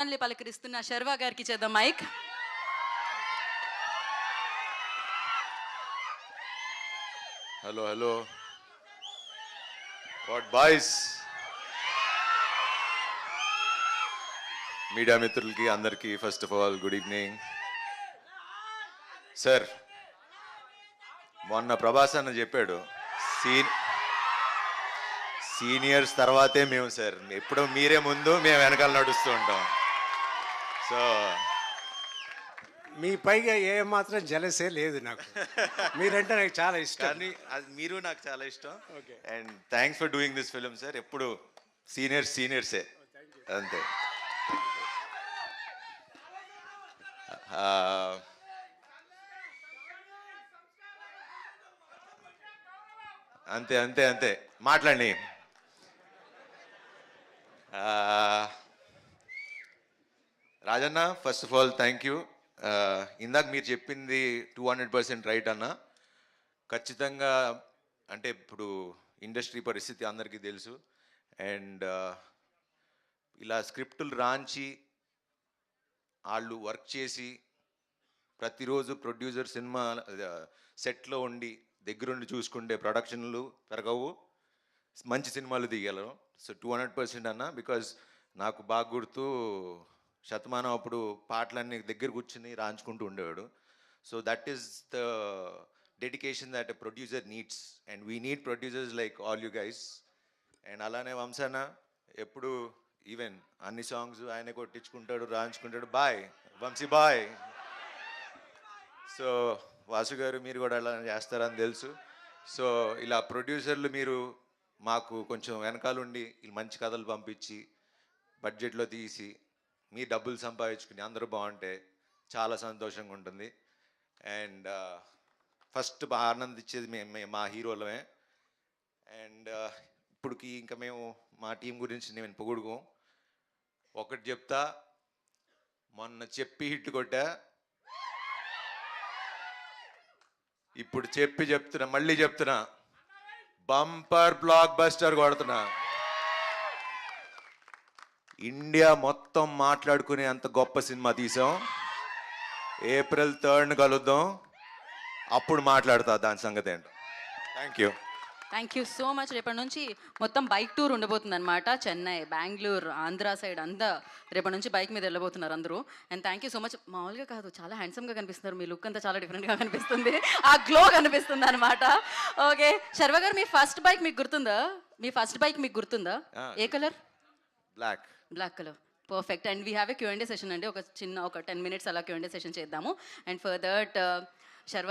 పలకరిస్తున్న శర్వా గారికి చేద్దాం mike. Hello what boys, media మిత్రులకి అందరికీ first of all good evening. Sir, మొన్న ప్రభాస్ అన్న చెప్పాడు సీనియర్స్ తర్వాతే మేము సార్, ఎప్పుడో మీరే ముందు మేము వెనకాల నడుస్తూ ఉంటాం. సో మీ పైగా ఏ మాత్రం జలసే లేదు నాకు. మీరంటే నాకు చాలా ఇష్టం. కానీ అది మీరు నాకు చాలా ఇష్టం. Okay. And thanks for doing this film sir. ఎప్పుడు సీనియర్సే అంతే. అంతే అంతే అంతే మాట్లాడి. Rajanna, first of all thank you. ఇందాక మీరు చెప్పింది 200% రైట్ అన్న. ఖచ్చితంగా అంటే ఇప్పుడు ఇండస్ట్రీ పరిస్థితి అందరికీ తెలుసు. అండ్ ఇలా స్క్రిప్టులు రాంచి వాళ్ళు వర్క్ చేసి ప్రతిరోజు ప్రొడ్యూసర్ సినిమా సెట్లో ఉండి దగ్గరుండి చూసుకుంటే ప్రొడక్షన్లు పెరగవు, మంచి సినిమాలు తీయగలరు. సో 200% అన్న. బికాజ్ నాకు బాగా గుర్తు, శతమానం అప్పుడు పాటలన్నీ దగ్గర కూర్చుని రాంచుకుంటూ ఉండేవాడు. So that is the dedication that a producer needs, and we need producers like all you guys. And అలానే వంశాన ఎప్పుడు ఈవెన్ అన్ని సాంగ్స్ ఆయనే కొట్టించుకుంటాడు, రాయించుకుంటాడు. Boy Vamsi boy. So Vasu గారు, మీరు కూడా అలా చేస్తారని తెలుసు. సో ఇలా ప్రొడ్యూసర్లు మీరు మాకు కొంచెం వెనకాలండి మంచి కథలు పంపించి బడ్జెట్లో తీసి మీ డబ్బులు సంపాదించుకుని అందరూ బాగుంటే చాలా సంతోషంగా ఉంటుంది. అండ్ ఫస్ట్ ఆనందించేది మా హీరోలమే. అండ్ ఇప్పటికి ఇంకా మేము మా టీం గురించి నేను పొగుడుకోం. ఒకటి చెప్తా, మొన్న చెప్పి హిట్ కొట్టా, ఇప్పుడు చెప్తున్నా, మళ్ళీ చెప్తున్నా, బంపర్ బ్లాక్ బస్టర్ కొడుతున్నా. ఇండియా మొత్తం మాట్లాడుకునే అంత గొప్ప సినిమా తీసాం. April 3rd కలుద్దాం, అప్పుడు మాట్లాడతా దాని సంగతి ఏంటో. Thank you so much. రేపటి నుంచి మొత్తం బైక్ టూర్ ఉండబోతుంది అనమాట. చెన్నై, బెంగళూరు, ఆంధ్ర సైడ్ అంతా రేపటి నుంచి బైక్ మీద వెళ్ళబోతున్నారు అందరూ. And thank you so much. మామూలుగా కాదు, చాలా హ్యాండ్సమ్గా కనిపిస్తున్నారు. మీ లుక్ అంతా చాలా డిఫరెంట్గా కనిపిస్తుంది, ఆ గ్లో కనిపిస్తుంది అనమాట. ఓకే శర్వ గారు, మీ ఫస్ట్ బైక్ మీకు గుర్తుందా? ఏ colour? Black colour. Perfect. And we have a Q&A session అండి. ఒక 10 minutes అలా Q&A సెషన్ చేద్దాము. And for that Sharva